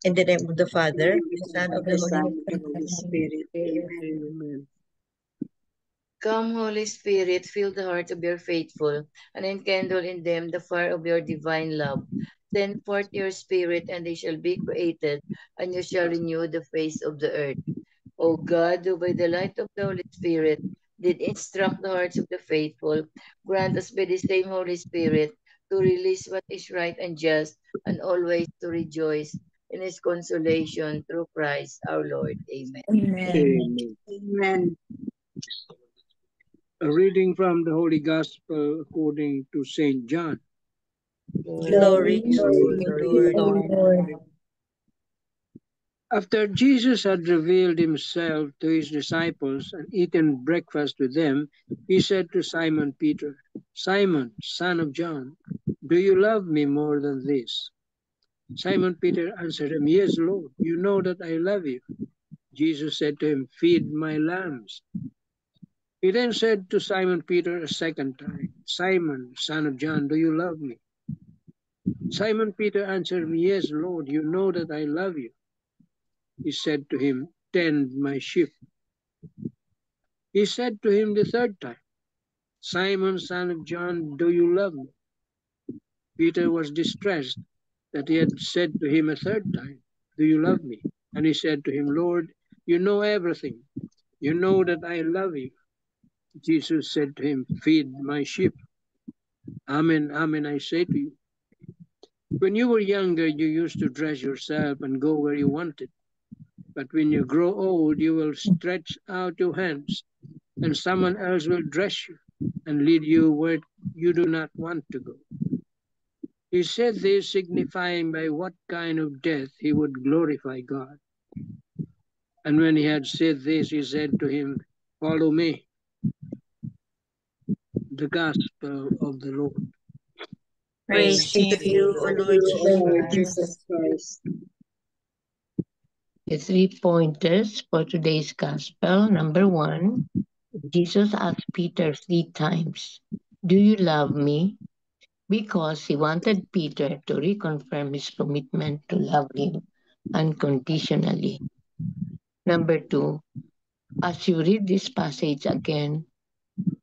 In the name of the Father, In the the name Son, of of the the Son, Holy and the Holy Spirit. Amen. Amen. Come, Holy Spirit, fill the hearts of your faithful, and enkindle in them the fire of your divine love. Send forth your Spirit, and they shall be created, and you shall renew the face of the earth. O God, who by the light of the Holy Spirit did instruct the hearts of the faithful, grant us by the same Holy Spirit to release what is right and just, and always to rejoice in his consolation through Christ our Lord. Amen. Amen. Amen. A reading from the Holy Gospel according to Saint John. Glory to you, Glory, Lord. Lord. After Jesus had revealed himself to his disciples and eaten breakfast with them, he said to Simon Peter, Simon, son of John, do you love me more than this? Simon Peter answered him, Yes, Lord, you know that I love you. Jesus said to him, Feed my lambs. He then said to Simon Peter a second time, Simon, son of John, do you love me? Simon Peter answered me, Yes, Lord, you know that I love you. He said to him, Tend my sheep. He said to him the third time, Simon, son of John, do you love me? Peter was distressed that he had said to him a third time, Do you love me? And he said to him, Lord, you know everything. You know that I love you. Jesus said to him, Feed my sheep. Amen, amen, I say to you. When you were younger, you used to dress yourself and go where you wanted. But when you grow old, you will stretch out your hands, and someone else will dress you and lead you where you do not want to go. He said this, signifying by what kind of death he would glorify God. And when he had said this, he said to him, Follow me. The Gospel of the Lord. Praise Praise be to you, O Thank Lord you, O Jesus Lord Christ. Jesus Christ. The 3 pointers for today's gospel. Number 1, Jesus asked Peter 3 times, Do you love me? Because he wanted Peter to reconfirm his commitment to love him unconditionally. Number 2, as you read this passage again,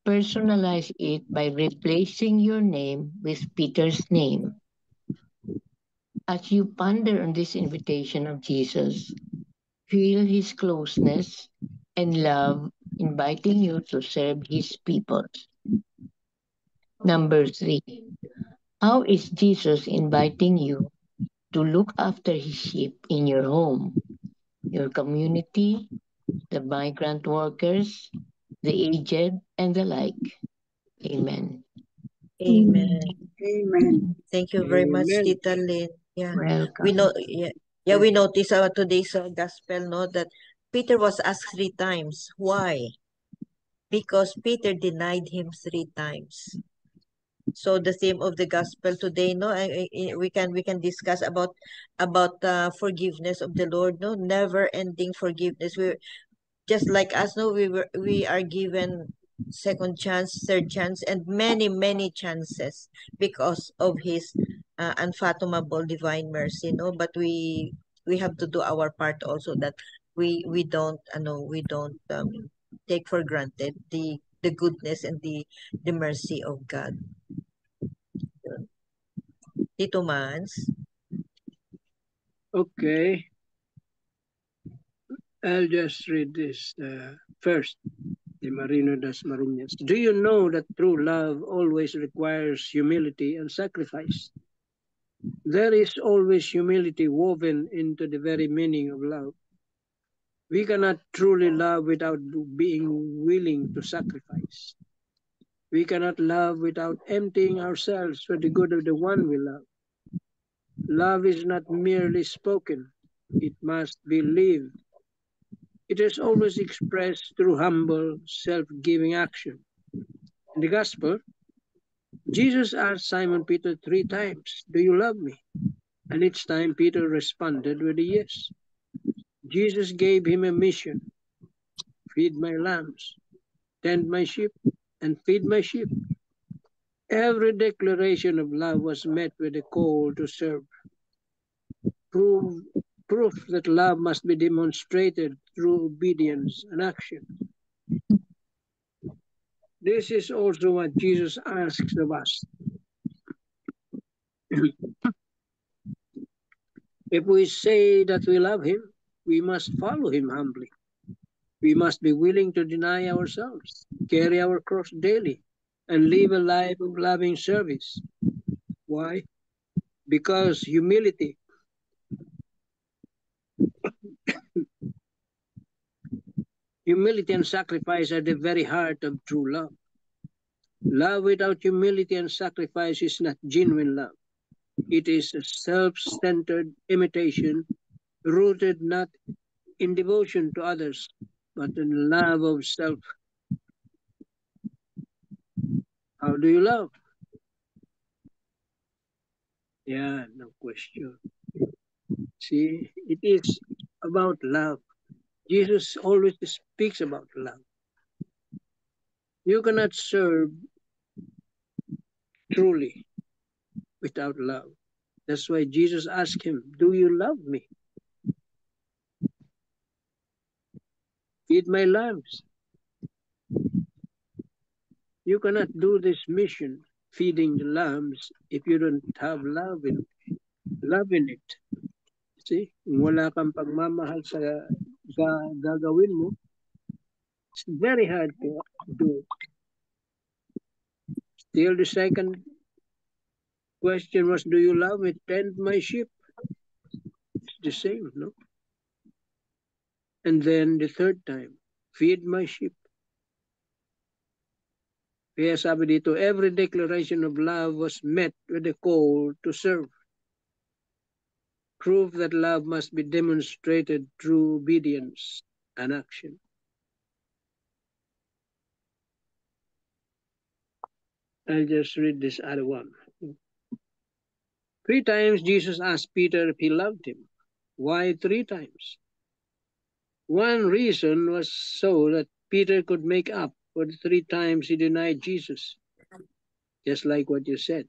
personalize it by replacing your name with Peter's name. As you ponder on this invitation of Jesus, feel his closeness and love inviting you to serve his people. Number 3, how is Jesus inviting you to look after his sheep in your home, your community, the migrant workers, the aged, and the like? Amen. Amen. Amen. Thank you very much, Amen. Tita Lynn. Yeah, we Welcome. know. Yeah, we notice today's gospel, no, that Peter was asked 3 times. Why? Because Peter denied him 3 times. So the theme of the gospel today, no, we can discuss about forgiveness of the Lord, no, never ending forgiveness. We just like us, no, we are given second chance, third chance, and many chances because of His unfathomable divine mercy, no. But we have to do our part also, that we don't, we don't take for granted the goodness and the mercy of God. Tito Mans. Okay, I'll just read this first. The Marino das Marinas. Do you know that true love always requires humility and sacrifice? There is always humility woven into the very meaning of love. We cannot truly love without being willing to sacrifice. We cannot love without emptying ourselves for the good of the one we love. Love is not merely spoken, it must be lived. It is always expressed through humble, self giving action. In the Gospel, Jesus asked Simon Peter 3 times, Do you love me? And each time Peter responded with a yes. Jesus gave him a mission: feed my lambs, tend my sheep, and feed my sheep. Every declaration of love was met with a call to serve. Prove proof that love must be demonstrated through obedience and action. This is also what Jesus asks of us. If we say that we love him, we must follow him humbly. We must be willing to deny ourselves, carry our cross daily, and live a life of loving service. Why? Because humility and sacrifice are the very heart of true love. Love without humility and sacrifice is not genuine love. It is a self-centered imitation rooted not in devotion to others, but in love of self. How do you love? Yeah, no question. See, it is about love. Jesus always speaks about love. You cannot serve truly without love. That's why Jesus asked him, do you love me? Feed my lambs. You cannot do this mission, feeding the lambs, if you don't have love in it. See, kung wala kang pagmamahal sa gagawin mo, it's very hard to do. Still, the second question was, do you love me? Tend my sheep. It's the same, no? And then the third time, feed my sheep. Kaya sabi dito, every declaration of love was met with a call to serve. Proof that love must be demonstrated through obedience and action. I'll just read this other one. 3 times Jesus asked Peter if he loved him. Why 3 times? One reason was so that Peter could make up for the 3 times he denied Jesus. Just like what you said.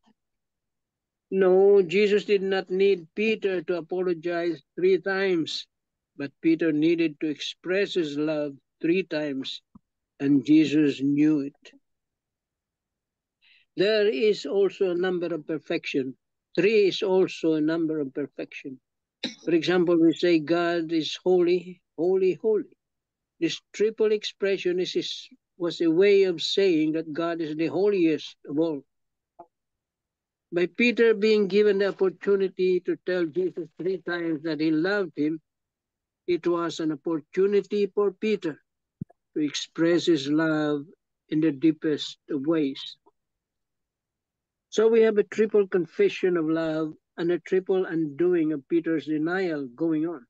No, Jesus did not need Peter to apologize 3 times, but Peter needed to express his love 3 times, and Jesus knew it. There is also a number of perfection. 3 is also a number of perfection. For example, we say God is holy, holy, holy. This triple expression was a way of saying that God is the holiest of all. By Peter being given the opportunity to tell Jesus 3 times that he loved him, it was an opportunity for Peter to express his love in the deepest of ways. So we have a triple confession of love and a triple undoing of Peter's denial going on.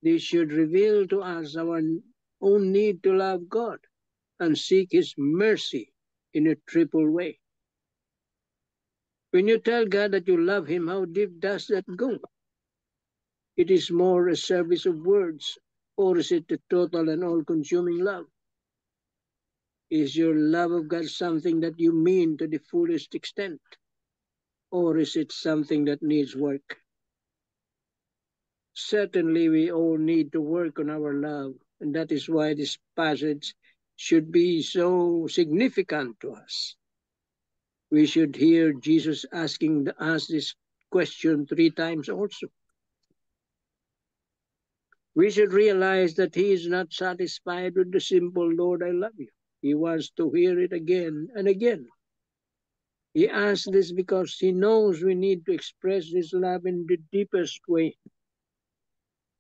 This should reveal to us our own need to love God and seek his mercy in a triple way. When you tell God that you love him, how deep does that go? It is more a service of words, or is it a total and all-consuming love? Is your love of God something that you mean to the fullest extent? Or is it something that needs work? Certainly, we all need to work on our love, and that is why this passage should be so significant to us. We should hear Jesus asking us this question 3 times also. We should realize that he is not satisfied with the simple, Lord, I love you. He wants to hear it again and again. He asks this because he knows we need to express this love in the deepest way.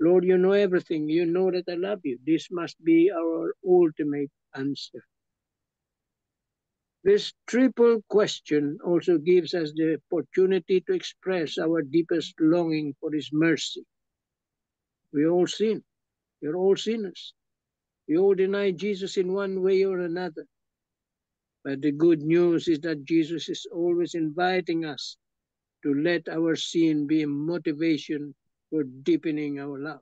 Lord, you know everything. You know that I love you. This must be our ultimate answer. This triple question also gives us the opportunity to express our deepest longing for his mercy. We all sin. We're all sinners. We all deny Jesus in one way or another. But the good news is that Jesus is always inviting us to let our sin be a motivation for deepening our love.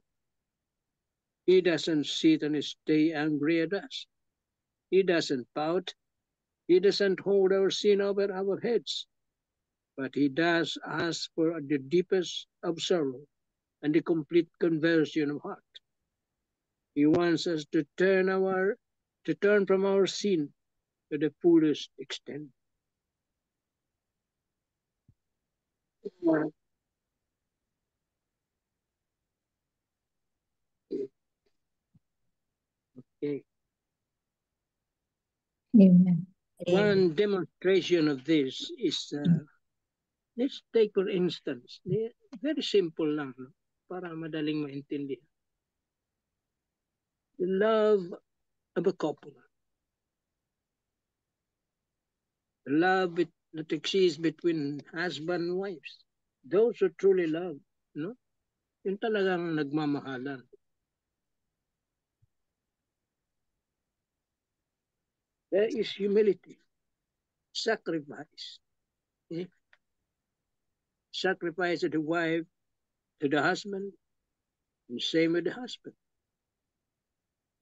He doesn't sit and stay angry at us. He doesn't pout. He doesn't hold our sin over our heads. But he does ask for the deepest of sorrow and the complete conversion of heart. He wants us to turn from our sin to the fullest extent. Okay. Amen. One demonstration of this is, let's take for instance, very simple lang, no? Para madaling maintindihan. The love of a couple. The love that exists between husband and wives. Those who truly love, no? Yung talagang nagmamahalan. There is humility, sacrifice. Eh? Sacrifice of the wife to the husband, and same with the husband.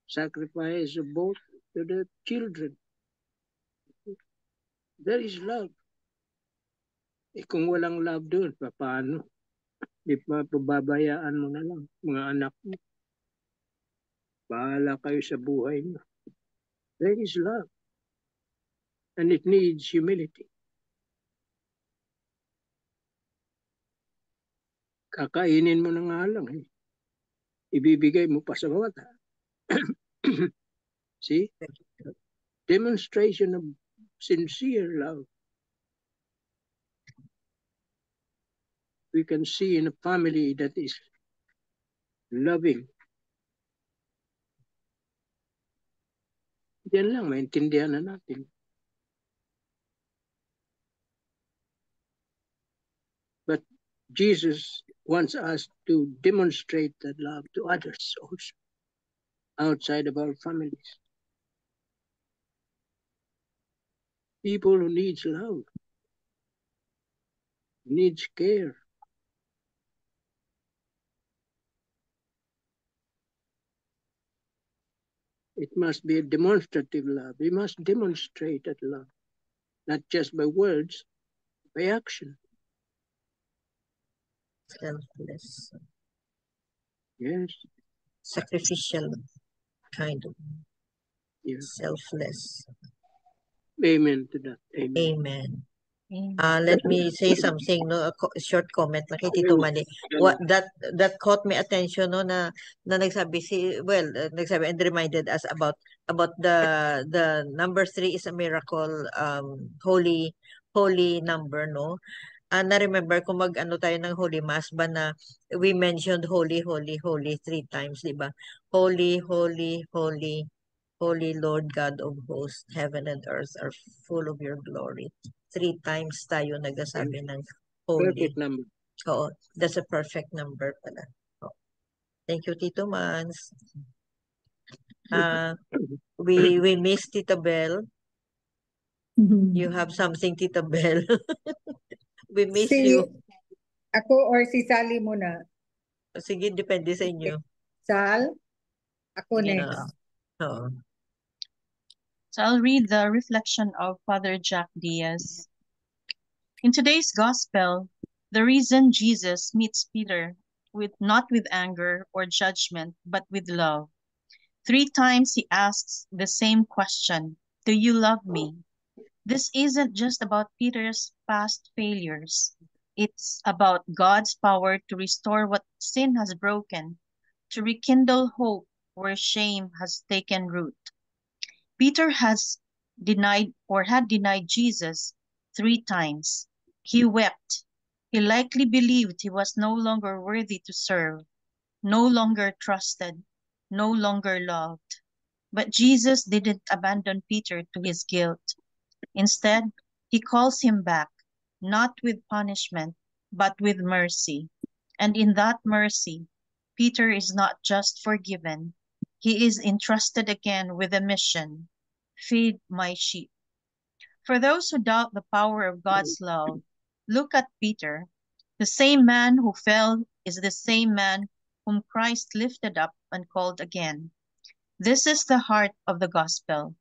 Sacrifice of both to the children. There is love. Eh kung walang love doon, paano? Di pa pababayaan mo na lang, mga anak mo. Bahala kayo sa buhay mo. There is love. And it needs humility. Kakainin mo na nga lang. Eh. Ibibigay mo pa sa bata. See? Demonstration of sincere love. We can see in a family that is loving. Diyan lang, maintindihan na natin. But Jesus wants us to demonstrate that love to others also, outside of our families. People who needs love, needs care. It must be a demonstrative love. We must demonstrate that love, not just by words, by action. Selfless. Yes. Sacrificial kind of. Yeah. Selfless. Amen to that. Amen. Amen. Let me say something, no, a short comment lang kay Tito Manny. That caught my attention, no, na nagsabi nagsabi and reminded us about the number 3 is a miracle, holy number, no. Na-remember kung mag-ano tayo ng Holy Mass ba na we mentioned holy 3 times, di ba? Holy, holy, holy, holy Lord God of hosts, heaven and earth are full of your glory. 3 times tayo nagsasabi ng holy. Perfect number. Oo, that's a perfect number pala. Oh. Thank you, Tito Mans. We miss Tita Bell. You have something, Tita Bell. We miss you. Ako or si Sally muna? Sige, depende sa inyo. Sal? Ako Sige, next. Oo. So I'll read the reflection of Father Jack Diaz. In today's gospel, the reason Jesus meets Peter not with anger or judgment, but with love. 3 times he asks the same question, "Do you love me?" This isn't just about Peter's past failures. It's about God's power to restore what sin has broken, to rekindle hope where shame has taken root. Peter had denied Jesus 3 times. He wept. He likely believed he was no longer worthy to serve, no longer trusted, no longer loved. But Jesus didn't abandon Peter to his guilt. Instead, he calls him back, not with punishment, but with mercy. And in that mercy, Peter is not just forgiven, he is entrusted again with a mission: feed my sheep. For those who doubt the power of God's love, look at Peter. The same man who fell is the same man whom Christ lifted up and called again. This is the heart of the gospel,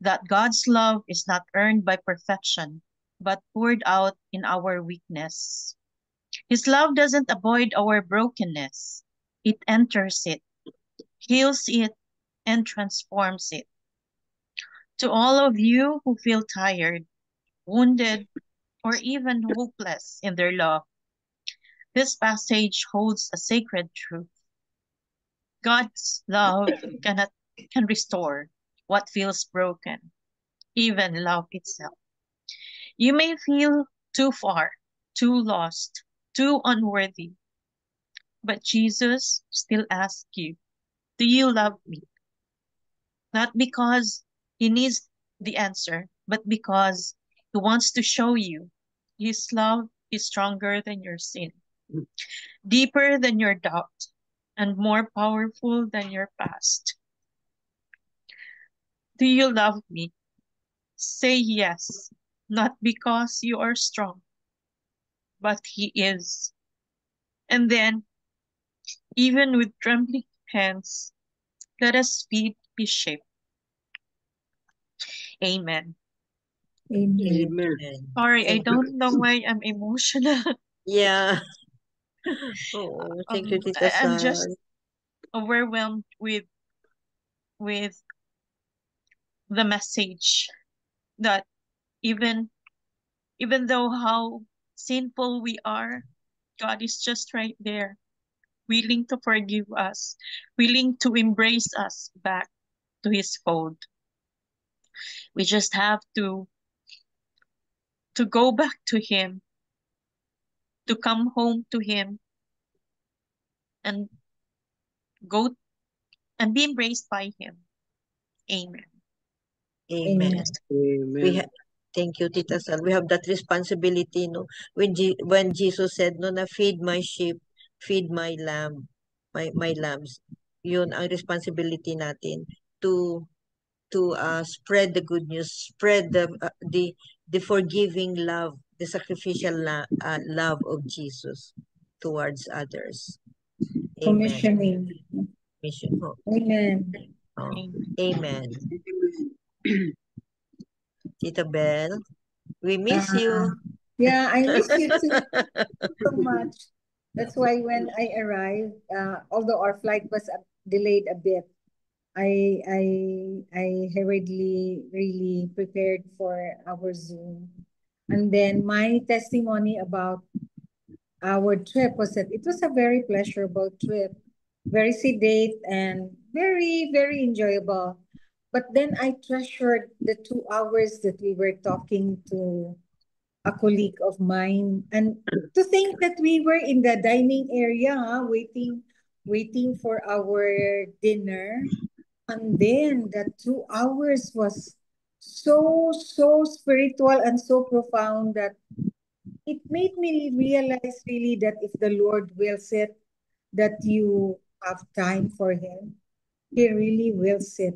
that God's love is not earned by perfection, but poured out in our weakness. His love doesn't avoid our brokenness. It enters it, heals it, and transforms it. To all of you who feel tired, wounded, or even hopeless in their love, this passage holds a sacred truth. God's love can restore what feels broken, even love itself. You may feel too far, too lost, too unworthy, but Jesus still asks you, do you love me? Not because he needs the answer, but because he wants to show you his love is stronger than your sin, deeper than your doubt, and more powerful than your past. Do you love me? Say yes, not because you are strong, but he is. And then, even with trembling hands, let us be shaped. Amen. Amen. Amen. Amen. Sorry, I Thank you. don't know why I'm emotional. Yeah. Oh, thank you, Tita I'm just Sal. overwhelmed with the message that even though how sinful we are, God is just right there, willing to forgive us, willing to embrace us back to his fold. We just have to go back to him, to come home to him, and go and be embraced by him. Amen. Amen. We Amen. thank you, Tita Sal. We have that responsibility, no? When Jesus said, no, na feed my sheep, feed my my lambs. Yun ang responsibility natin to spread the good news, spread the forgiving love, the sacrificial love of Jesus towards others. Amen. Commissioning. Mission. Oh, Amen. oh. Amen. Amen. Tita Belle, we miss you. Yeah, I miss you too so much. That's why when I arrived, although our flight was delayed a bit, I hurriedly really prepared for our Zoom. And then my testimony about our trip was that it was a very pleasurable trip, very sedate and very, very enjoyable. But then I treasured the 2 hours that we were talking to a colleague of mine. And to think that we were in the dining area, waiting for our dinner. And then the 2 hours was so spiritual and so profound that it made me realize really that if the Lord wills it, that you have time for Him, He really wills it.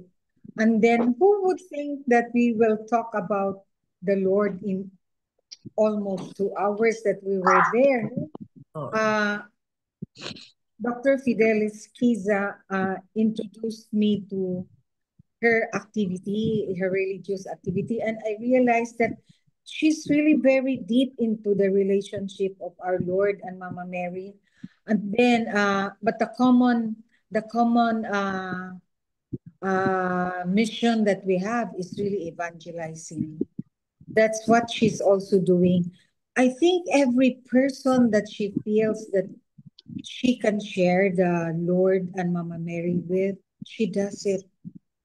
And then who would think that we will talk about the Lord in almost 2 hours that we were there? Oh, Dr. Fidelis Kiza introduced me to her activity, her religious activity, and I realized that she's really very deep into the relationship of our Lord and Mama Mary. And then, but the common mission that we have is really evangelizing. That's what she's also doing. I think every person that she feels that she can share the Lord and Mama Mary with, she does it.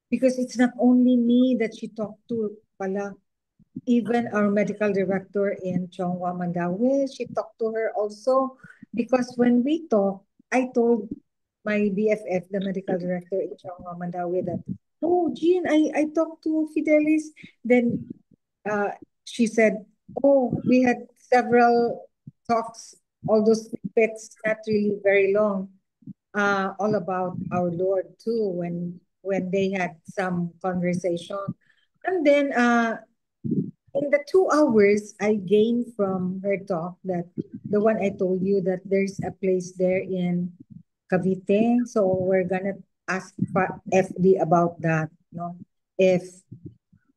Because it's not only me that she talked to pala. Even our medical director in Chongwa, Mandawi, she talked to her also. Because when we talked, I told my BFF, the medical director in Chongwa, Mandawi, that, oh, Jean, I talked to Fidelis. Then she said, oh, we had several talks, all those snippets, not really very long, all about our Lord too, when they had some conversation. And then in the 2 hours, I gained from her talk that the one I told you that there's a place there in Cavite. So we're gonna ask FD about that, no? If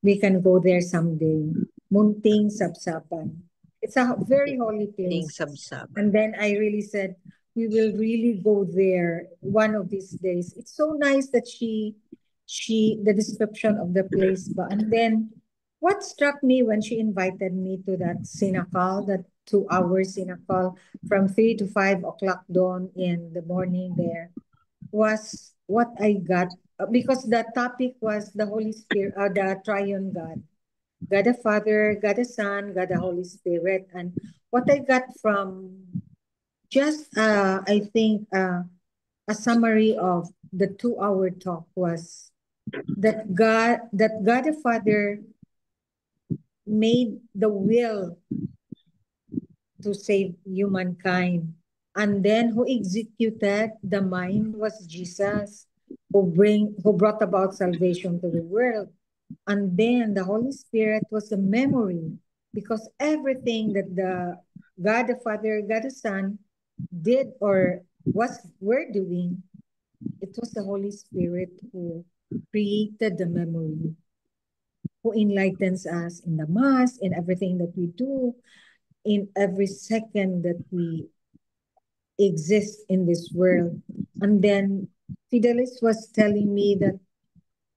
we can go there someday. Munting Sapsapan. It's a very holy Being place. sab-sab. And then I really said, we will really go there one of these days. It's so nice that the description of the place. But and then what struck me when she invited me to that Sinakal, that 2 hour Sinakal from 3 to 5 o'clock dawn in the morning there, was what I got because the topic was the Holy Spirit, the Triune God. God the Father, God the Son, God the Holy Spirit. And what I got from just, I think, a summary of the 2 hour talk was that God the Father made the will to save humankind. And then who executed the mind was Jesus, who brought about salvation to the world. And then the Holy Spirit was a memory because everything that the God the Father, God the Son did or were doing, it was the Holy Spirit who created the memory, who enlightens us in the Mass, in everything that we do, in every second that we exist in this world. And then Fidelis was telling me that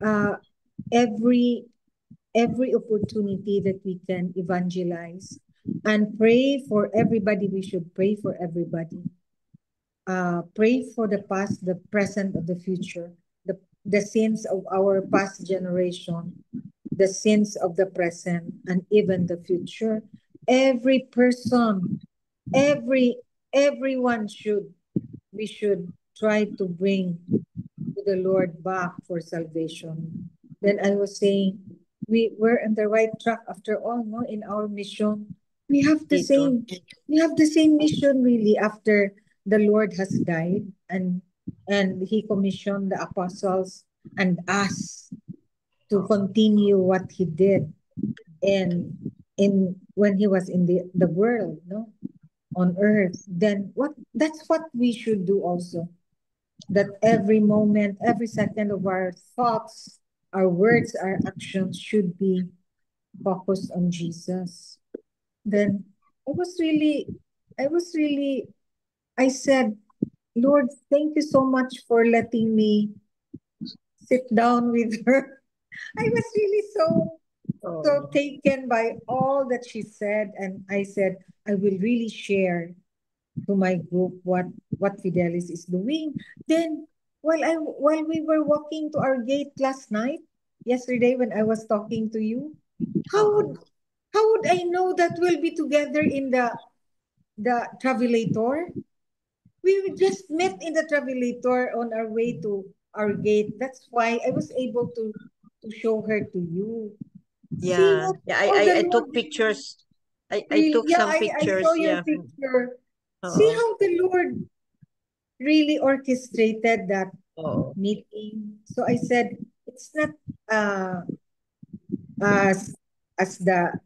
uh, every opportunity that we can evangelize and pray for everybody, we should pray for everybody. Pray for the past, the present, and the future, the sins of our past generation, the sins of the present, and even the future. Every person, everyone we should try to bring to the Lord back for salvation. Then I was saying, we're on the right track after all, no, in our mission. We have the Dito. same mission really after the Lord has died and he commissioned the apostles and us to continue what he did and in when he was in the world, no, on earth. Then that's what we should do also, that every moment, every second of our thoughts, our words, our actions should be focused on Jesus. Then I was really, I was really, I said, Lord, thank you so much for letting me sit down with her. I was really so taken by all that she said. And I said, I will really share to my group what Fidelis is doing. Then while we were walking to our gate last night, yesterday when I was talking to you, how would I know that we'll be together in the travelator? We just met in the travelator on our way to our gate. That's why I was able to show her to you. See Yeah. Yeah, I, how I, the I Lord took pictures. I really, took yeah, some I saw pictures. your Yeah. picture. See Oo. how the Lord really orchestrated that Oo. meeting. So I said, it's not uh, as the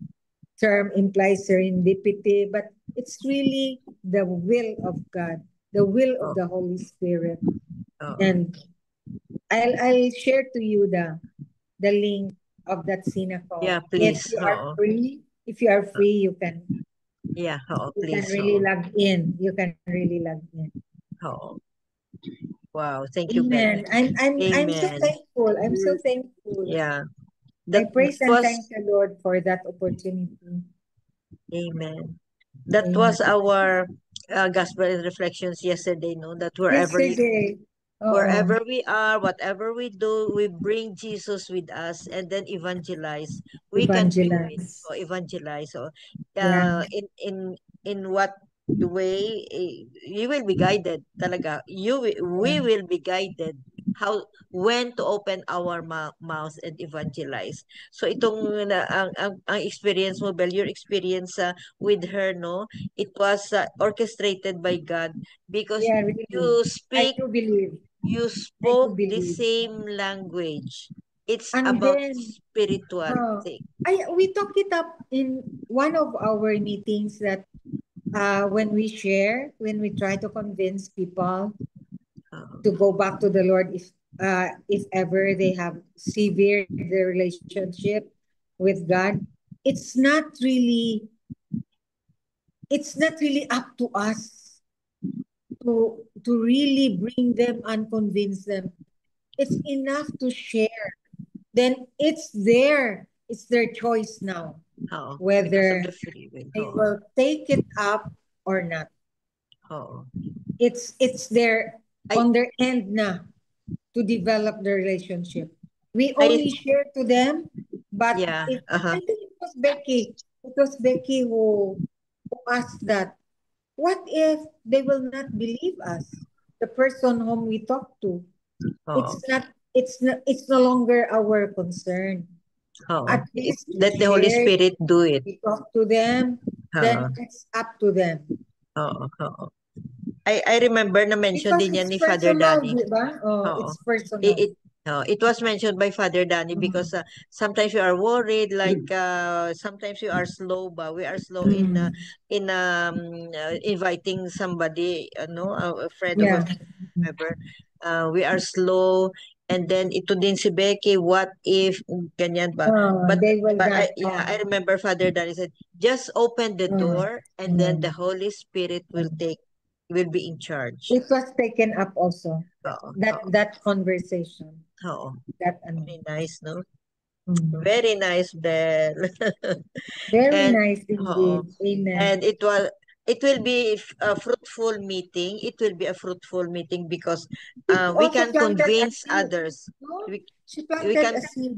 term implies serendipity, but it's really the will of God, the will of Oo. the Holy Spirit. Oo. And I'll share to you the link of that Yeah, synagogue. If please. you are Oo. free, Yeah, oo, you can please. really Oo. log in. You can really log in. Oo. Wow, thank you, Amen. Betty. I'm so Amen. thankful. I'm so thankful. Yeah. I That praise and was thank the Lord for that opportunity. Amen. That Amen. was our gospel and reflections yesterday, no? That Yesterday, wherever we are, whatever we do, we bring Jesus with us and then evangelize. We can do it. evangelize. So evangelize. So Yeah, in what way you will be guided talaga. We yeah, will be guided how when to open our mouth and evangelize. So itong ang experience mo, Bel, your experience with her, no, it was orchestrated by God because yeah, really. you I speak do believe. you I do spoke the believe. same language. It's And about then, spiritual uh, thing. we talked it up in one of our meetings that when we try to convince people Uh, to go back to the Lord if ever they have severed their relationship with God, it's not really it's not really up to us to really bring them and convince them. It's enough to share. Then it's their choice now, Oo. Because of whether the free will. they Oo. will take it up or not. Oo. It's their on their end na to develop the relationship. We only share to them, but Yeah. I think it was Becky. It was Becky who asked that. What if they will not believe us? The person whom we talk to. Oo. It's no longer our concern. Oo. At least we Let the Holy share, Spirit do it. we talk to them, then it's up to them. Oo. Oo. I remember na mention Because din yan it's ni Father personal, Danny. di ba? Oh, Oo. it's personal. It was mentioned by Father Danny because sometimes you are worried, like sometimes you are slow, but we are slow in inviting somebody, a friend of a Yeah. friend, whoever. We are slow, and then ito din si Becky, what if ganyan ba? They will But not. I remember Father Danny said, just open the door, and then the Mm. Holy Spirit will be in charge. It was taken up also. Oo. That conversation. Oo. That Very nice, no? Mm. Very nice, Belle. Very And nice indeed. Amen. and it will be a fruitful meeting. It will be a fruitful meeting because She we also can planted a convince seed. others. No? We, She we planted can a seed.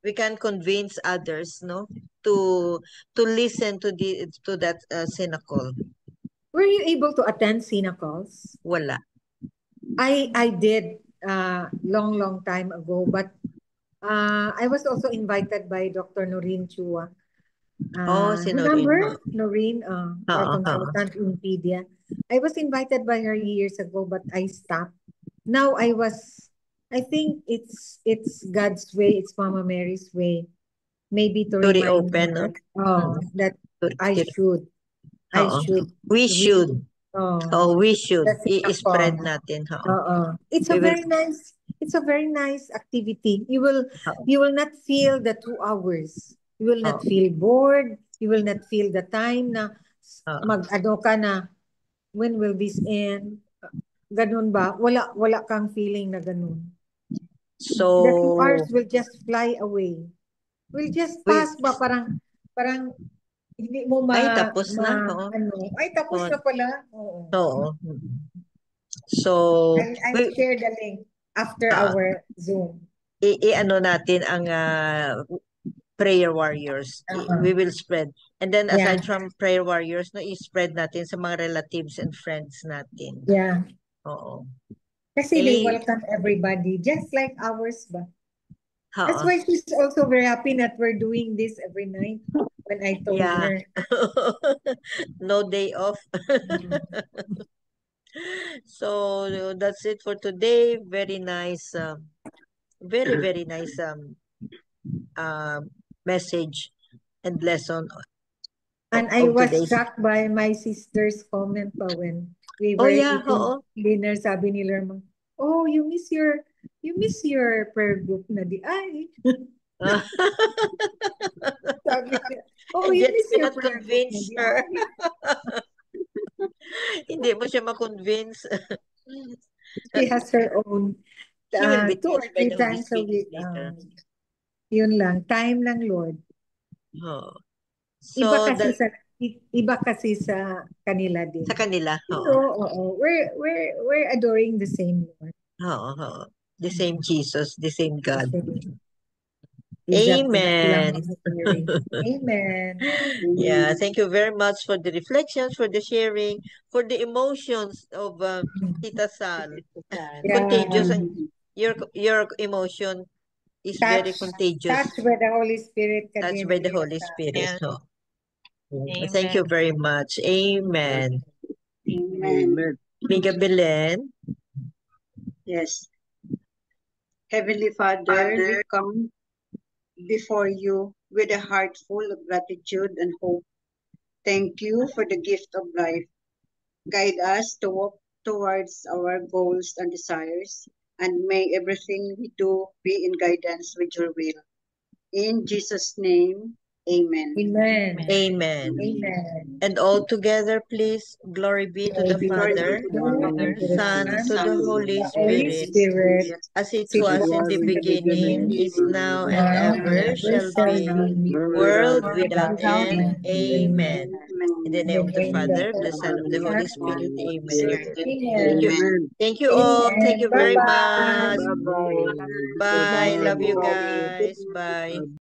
we can convince others, no, to listen to that cynical. Were you able to attend Synacles? Wala. I did long time ago, but I was also invited by Dr. Noreen Chua. Si Noreen. Remember Noreen, our Oo. consultant in Pedia? I was invited by her years ago, but I stopped. Now I think it's God's way, it's Mama Mary's way, maybe to To remind reopen, no? her that I To- should. I Oo. should We should. read We should. the I-spread Synacol. natin. Oo. It's We a will. it's a very nice activity. Oo. You will not feel the 2 hours. You will not Oo. feel bored. You will not feel the time na Oo. mag-ano ka na, when will this end? Ganun ba? Wala kang feeling na ganun. The 2 hours So, will just fly away. Will just we, pass ba? Parang hindi mo ay, tapos na. Oo. ay tapos Oo. na pala. Oo. Oo. So, I'll share the link after our Zoom. i-ano natin ang prayer warriors. We will spread. And then aside from prayer warriors, no, i-spread natin sa mga relatives and friends natin. Yeah. Oo. Kasi they welcome everybody, just like ours ba? That's why she's also very happy that we're doing this every night when I told her. No day off. So that's it for today. Very nice, very nice message and lesson. And I was shocked by my sister's comment pa when we were eating dinner. Sabi ni Lerma, oh, you miss your prayer group na di ay. Sabi niya, oh, and you yet miss you your cannot prayer group na convince di her. ay. Hindi mo siya ma-convince. She has her own She will be 2 or touched by 3 the Holy times a Spirit week. later. Yun lang, time lang, Lord. So Iba kasi sa kanila din. Sa kanila, oo. We're adoring the same Lord. The same Jesus, the same God. Amen. Amen. Yeah, thank you very much for the reflections, for the sharing, for the emotions of Tita Sal. Contagious, and your emotion is very contagious. Touched by the Holy Spirit. Touched by the Holy Spirit. Yes. Thank you very much. Amen. Amen. Biga Belen. Yes. Heavenly Father, we come before you with a heart full of gratitude and hope. Thank you for the gift of life. Guide us to walk towards our goals and desires, and may everything we do be in guidance with your will. In Jesus' name, Amen. Amen. Amen. Amen. And all together, please, glory be to the Glory be to Father, the Father, and to the Son, to the Holy Holy Spirit, Spirit, as it as it was in was the in the beginning, beginning, is now, and now and ever ever shall shall be, be, world without without without end. end. Amen. In the In name the of the name Father, of of the the Son, of the Son, Holy Spirit. Amen. Amen. Thank you. Amen. Thank you all. Thank Amen. you very Bye-bye. much. Bye-bye. Bye. Love you Bye-bye. guys. Bye.